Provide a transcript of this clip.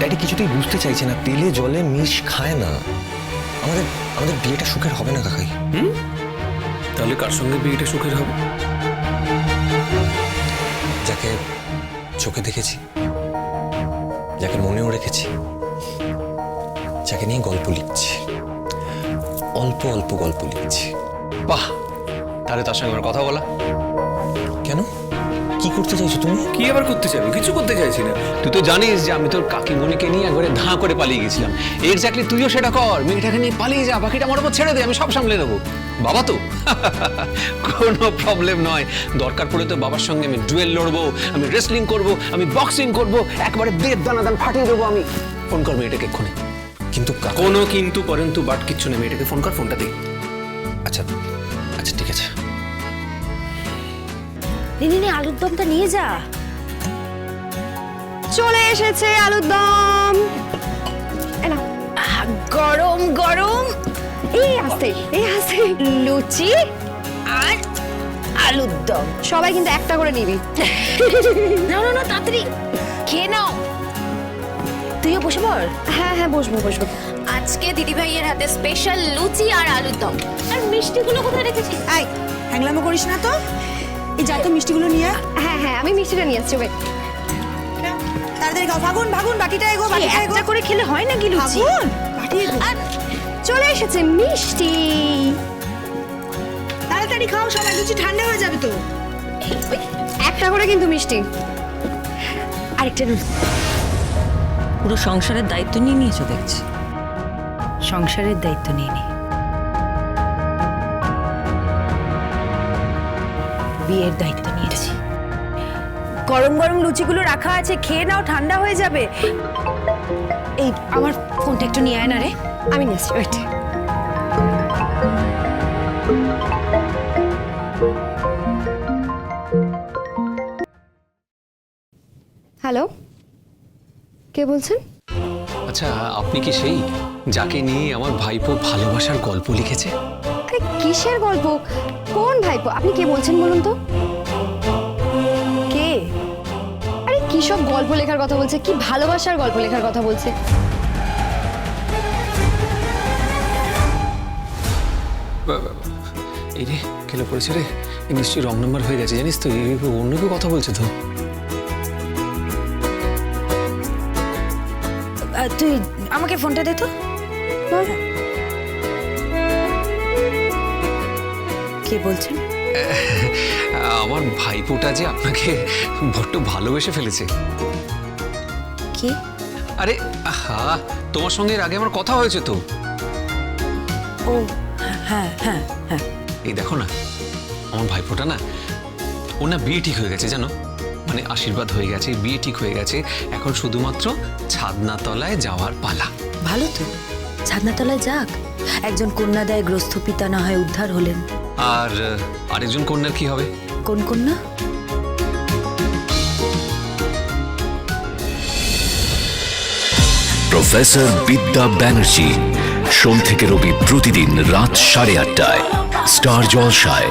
Daddy কিছুতেই বুঝতে চাইছে না, তেলে জলে মিশ খায় না। আমাদের আমাদের বিয়েটা সুখের হবে না কাকাই। তাহলে কার সঙ্গে বিয়েটা সুখের হবে? যাকে চোখে দেখেছি, যাকে মনেও রেখেছি, যাকে নিয়ে গল্প লিখছি, অল্প অল্প গল্প লিখছি। বাহ, তাহলে তার সঙ্গে আমার কথা বলা। কেন, কি করতে চাইছো তুমি? কি আবার করতে চাইবো? কিছু করতে চাইছি না। তুই তো জানিস যে আমি তোর কাকিমণিকে নিয়ে একবারে ধাঁ করে পালিয়ে গেছিলাম। এক্স্যাক্টলি তুইও সেটা কর, মেয়েটাকে নিয়ে পালিয়ে যা, বাকিটা আমার উপর ছেড়ে দে, আমি সব সামলে নেবো। বাবা তো কোনো প্রবলেম নয়। দরকার পড়লে তো বাবার সঙ্গে আমি ডুয়েল লড়বো, আমি রেসলিং করব, আমি বক্সিং করব, একবারে বেদ দানাদান ফাটিয়ে দেবো আমি। ফোন কর মেয়েটাকে এক্ষুনি। কিন্তু কোনো কিন্তু পরন্তু বাট কিচ্ছু নেই। মেয়েটাকে ফোন কর, ফোনটা দে। আচ্ছা আচ্ছা ঠিক আছে। নে আলুর দমটা নিয়ে যা। চলে এসেছে আলুর দম। গরম গরম, এই আসতে লুচি আর আলুর দম। সবাই কিন্তু একটা করে নিবি। না না না, তাড়াতাড়ি খেয়ে নাও। তুইও বসে পড়। হ্যাঁ হ্যাঁ, বসবো। আজকে দিদি ভাইয়ের হাতে স্পেশাল লুচি আর আলুর দম। আর মিষ্টিগুলো কোথায় রেখেছিস? এই হ্যাংলামো করিস না তো, এই যা তো মিষ্টিগুলো নিয়ে আয়। হ্যাঁ, আমি মিষ্টিটা নিয়ে আসছি। তাড়াতাড়ি খাও। ভাগুন বাটিটা এগো, বাটিটা এগো। একটা করে খেলে হয় নাকি লুচি? ভাগুন বাটি এগো। আর চলে এসেছে মিষ্টি। তাড়াতাড়ি খাও, সবাই লুচি ঠান্ডা হয়ে যাবে তো। একটা করে কিন্তু মিষ্টি, আরেকটা পুরো সংসারের দায়িত্ব নিয়ে নিয়েছো দেখছি। সংসারের দায়িত্ব নিয়ে নি, বিয়ের দায়িত্ব নিয়েছি। গরম গরম লুচিগুলো রাখা আছে, খেয়ে নাও, ঠান্ডা হয়ে যাবে। এই আমার ফোনটা একটু নিয়ে আয় না রে। আমি নিয়ে আসছি, ওয়েট। হ্যালো, কে বলছেন? আচ্ছা, আপনি কি সেই যাকে নিয়ে আমার ভাইপো ভালোবাসার গল্প লিখেছে? আরে কিসের গল্প? কোন ভাইপো? আপনি কে বলছেন বলুন তো? কে? আরে কি সব গল্প লেখার কথা বলছে? কি ভালোবাসার গল্প লেখার কথা বলছে? এই রে, খেলে পড়েছে রে। নিশ্চয়ই রং নাম্বার হয়ে গেছে, জানিস তো। অন্য কেউ কথা বলছে তো। তুই আমাকে ফোনটা দে তো। কে বলছেন? আমার ভাইপোটা যে আপনাকে বড্ড ভালোবেসে ফেলেছে। কে? আরে আহা, তোমার সঙ্গে এর আগে আমার কথা হয়েছে তো। ও হ্যাঁ হ্যাঁ হ্যাঁ। এই দেখো না, আমার ভাইপোটা না, ওর না বিয়ে ঠিক হয়ে গেছে জানো। মানে আশীর্বাদ হয়ে গেছে, বিয়ে ঠিক হয়ে গেছে। এখন শুধুমাত্র ছাদনাতলায় যাওয়ার পালা। ভালো তো, ছাদনাতলায় যাক। একজন কন্যাদায় গ্রস্ত পিতা না হয় উদ্ধার হলেন। আর আরেকজন কন্যার কি হবে? কোন কন্যা? প্রফেসর বিদ্যা ব্যানার্জি, সোম থেকে রবি প্রতিদিন রাত 8:30টায় স্টার জলসায়।